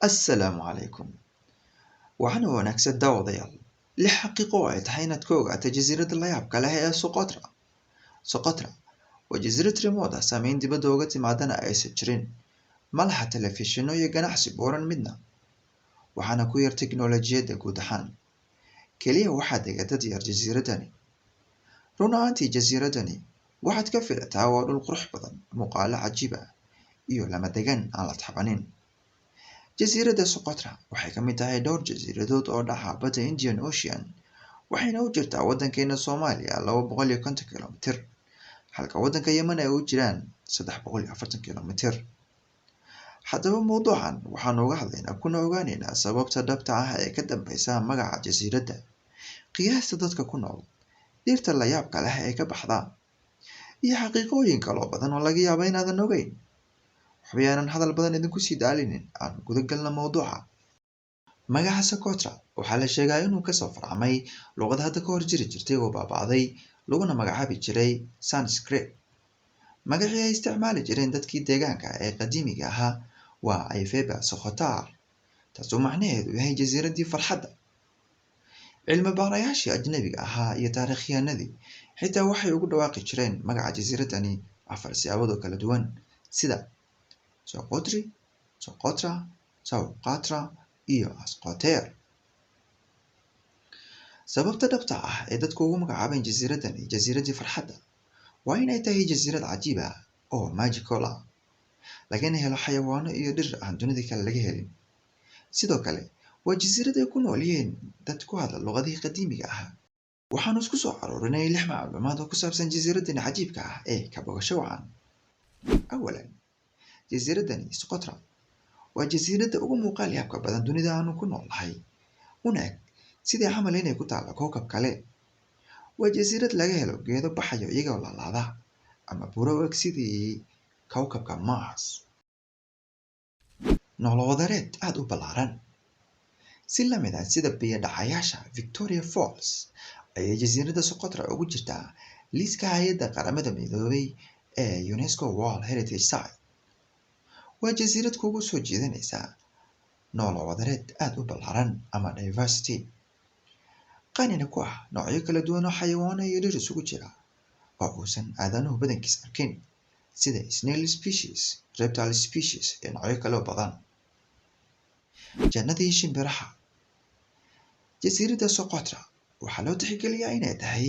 Assalaamu calaykum. Waxaan wanaagsan daawadayaal. Lix xaqiiqo oo ay tahay inaad ka ogaato jasiiradda la yaabka leh ee Socotra. Socotra waa jasiirad remote ah, saameyn dibadda uga timaadana aysan jirin. Ma laha telefishinno iyo ganacsi buuran midna, waxaana ku yar tiknoolajiyadda guud ahaan. Kaliya waxaa dega dad yar jasiiraddani. Run ahaantii jasiiraddani waxaad ka filataa waa dhul qurux badan, muuqaalo cajiib ah, iyo lama degaan aan la taabanin. Jasiiradda Socotra waxay ka mid tahay dhowr jasiiradood oo dhaca badda Indian Ocean, waxayna u jirtaa waddankeena Soomaaliya 250 kiiloomitir, halka waddanka Yemen ay u jiraan 340 kiiloomitir. Haddaba mowduucan waxaan uga hadlaynaa kuna ogaanaynaa sababta dhabta ah ee ka dambeysa magaca jasiiradda, qiyaasta dadka ku nool, dhirta la yaabka leh ee ka baxda, iyo xaqiiqooyin kaloo badan oo laga yaabo inaadan ogeyn. Waxbayaanan hadal badan idinku sii daalinin, aan guda galno mowduuca. Magaca Socotra waxaa la sheegaa inuu kasoo farcamay luqad hadda ka hor jiri jirtay oo baaba'day, laguna magacaabi jiray Sanskrit. Magacii ay isticmaali jireen dadkii deegaanka ee qadiimiga ahaa waa Ayfeba Socotar, taasoo macnaheedu yahay jasiiraddii farxadda. Cilmi baarayaashii ajnabiga ahaa iyo taariikhyahanadii xitaa waxay ugu dhawaaqi jireen magaca jasiiraddani 4 siyaabood oo kala duwan, sida Socotri, Socotra, Sauqatra iyo Ascoter. Sababta dhabta ah ee dadku ugu magacaabeen jasiiraddani jasiiraddii farxadda waa inay tahay jasiirad cajiib ah oo magical ah, lagana helo xayawaano iyo dhir aan dunida kale laga helin. Sidoo kale waa jasiirad ay ku nool yihiin dad ku hadla luqadihii qadiimiga ahaa. Waxaanu isku soo aruurinay 6 macluumaad oo ku saabsan jasiiraddani cajiibka ah ee ka bogasho wacan. Awalan, jasiiraddani Socotra waa jasiiradda ugu muuqaal yaabka badan dunida aanu ku noolahay, una eg sidii camal inay ku taallo kookab kale. Waa jasiirad laga helo geedo baxayo iyagoo laalaada, ama buuro u eg sidii kowkabka Mars. Noolo wadareed aad u ballaaran. Si la mid ah sida biyo dhacayaasha Victoria Falls ayay jasiiradda Socotra ugu jirtaa liiska hay'adda qaramada midoobay ee UNESCO World Heritage Site. Waa jasiirad kugu soo jiidanaysa noolo wadareed aad u ballaaran ama diversity, qanina ku ah noocyo kala duwan oo xayawaano iyo dhir isugu jira oo uusan aadanuhu badankiis arkin, sida snail species, reptile species iyo noocyo kale oo badan. Jannadii shimbiraha. Jasiiradda Socotra waxaa loo tixgeliyaa inay tahay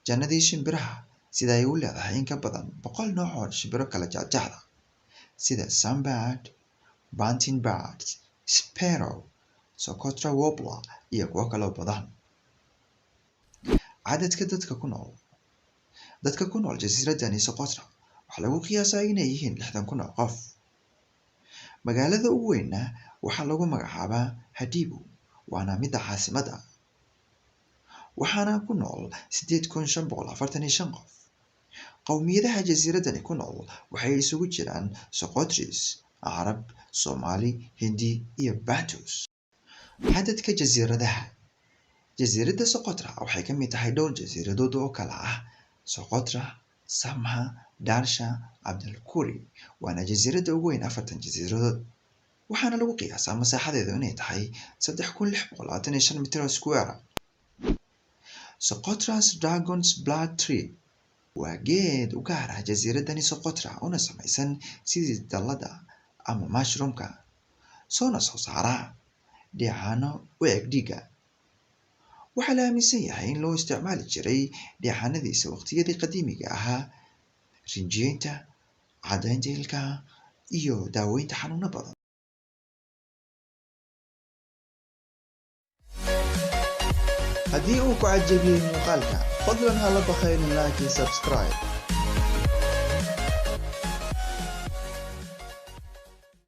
jannadii shimbiraha, sida ay u leedahay in ka badan 100 nooc oo shimbiro kala jaadjaada, sida sunbird, bunting birds, sparrow, Socotra warbler iyo kuwo kaloo badan. Cadadka dadka ku nool. Dadka ku nool jasiiraddani Socotra waxaa lagu qiyaasaa inay yihiin 60,000 oo qof. Magaalada ugu weynna waxaa lagu magacaabaa Hadibu, waana midda caasimadda, waxaana ku nool 8,545 qof. Qowmiyadaha jasiiraddani ku nool waxay isugu jiraan Socotris, Carab, Soomaali, Hindi iyo Bantus. Cadadka jasiiradaha. Jasiiradda Socotra waxay ka mid tahay dhowr jasiiradood oo kala ah Socotra, Samha, Darsha, Abdulkuri, waana jasiiradda ugu weyn 4 jasiiradood, waxaana lagu qiyaasaa masaaxadeedu inay tahay 3,625 mitir oo square. Socotra's Dragon's Blood Tree waa geed u gaar ah jasiiraddani Socotra una samaysan sidii dallada ama mushroomka, soona soo saara dheecaano u eg dhiigga. Waxaa la aaminsan yahay in loo isticmaali jiray dheecaanadiisa waqtiyadii qadiimiga ahaa rinjiyeynta, caddaynta ilkaha, iyo daaweynta xanuuno badan. Haddii uu ku cajabiyey muuqaalka, fadlan hala bakhaylin like iyo subscribe.